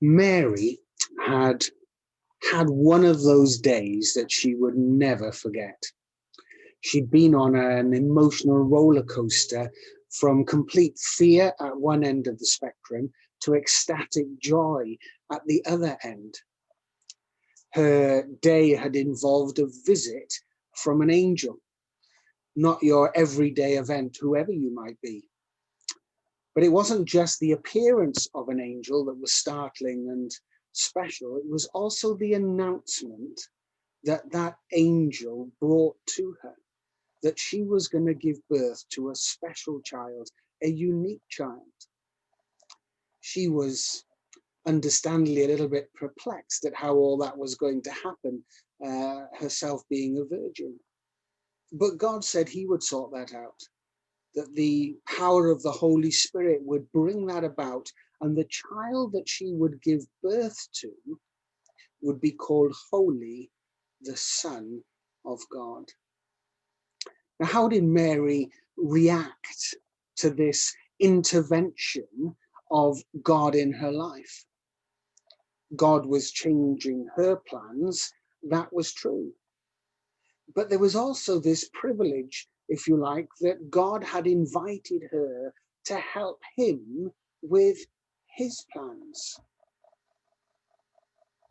Mary had one of those days that she would never forget. She'd been on an emotional roller coaster from complete fear at one end of the spectrum to ecstatic joy at the other end. Her day had involved a visit from an angel, not your everyday event, whoever you might be. But it wasn't just the appearance of an angel that was startling and special. It was also the announcement that that angel brought to her, that she was going to give birth to a special child, a unique child. She was understandably a little bit perplexed at how all that was going to happen, herself being a virgin. But God said he would sort that out, that the power of the Holy Spirit would bring that about, and the child that she would give birth to would be called Holy, the Son of God. Now, how did Mary react to this intervention of God in her life? God was changing her plans, that was true. But there was also this privilege, if you like, that God had invited her to help him with his plans.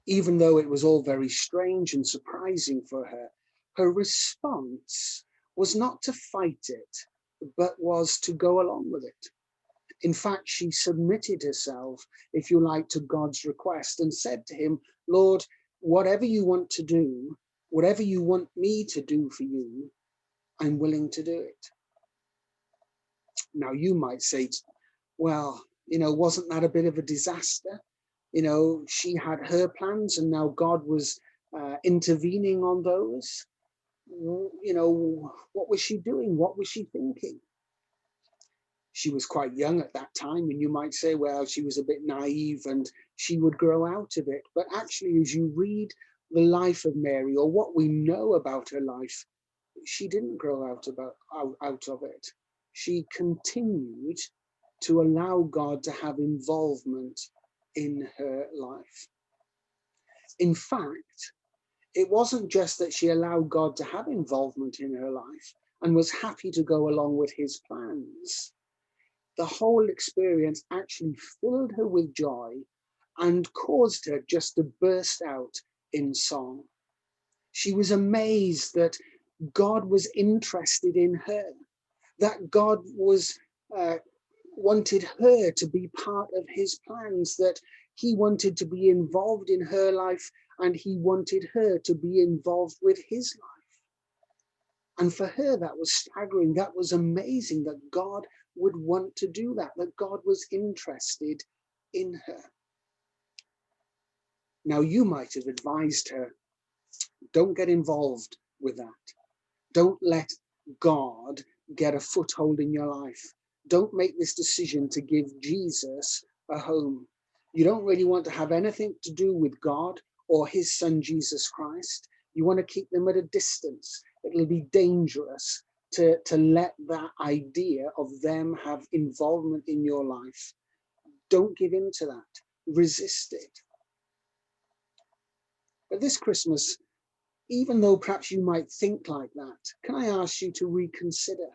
Even though it was all very strange and surprising for her, her response was not to fight it, but was to go along with it. In fact, she submitted herself, if you like, to God's request and said to him, Lord, whatever you want to do, whatever you want me to do for you, I'm willing to do it. Now, you might say, well, wasn't that a bit of a disaster? She had her plans and now God was intervening on those. What was she doing? What was she thinking? She was quite young at that time, and you might say, well, she was a bit naive and she would grow out of it. But actually, as you read the life of Mary, or what we know about her life, she didn't grow out of it. She continued to allow God to have involvement in her life. In fact, it wasn't just that she allowed God to have involvement in her life and was happy to go along with his plans. The whole experience actually filled her with joy and caused her just to burst out in song. She was amazed that God was interested in her, that God was wanted her to be part of his plans, that he wanted to be involved in her life and he wanted her to be involved with his life. And for her, that was staggering. That was amazing that God would want to do that God was interested in her. Now, you might have advised her, don't get involved with that. Don't let God get a foothold in your life. Don't make this decision to give Jesus a home. You don't really want to have anything to do with God or his son, Jesus Christ. You want to keep them at a distance. It'll be dangerous to let that idea of them have involvement in your life. Don't give in to that. Resist it. But this Christmas, even though perhaps you might think like that, can I ask you to reconsider?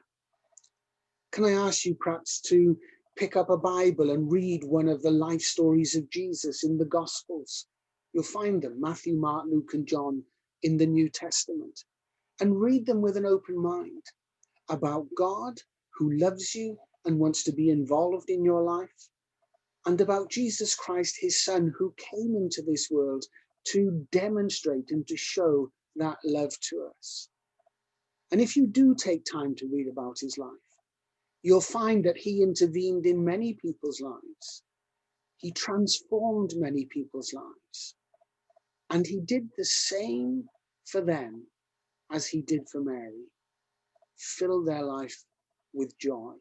Can I ask you perhaps to pick up a Bible and read one of the life stories of Jesus in the Gospels? You'll find them, Matthew, Mark, Luke, and John in the New Testament. And read them with an open mind about God who loves you and wants to be involved in your life, and about Jesus Christ, his son, who came into this world to demonstrate and to show that love to us. And if you do take time to read about his life, you'll find that he intervened in many people's lives. He transformed many people's lives. And he did the same for them as he did for Mary. Fill their life with joy.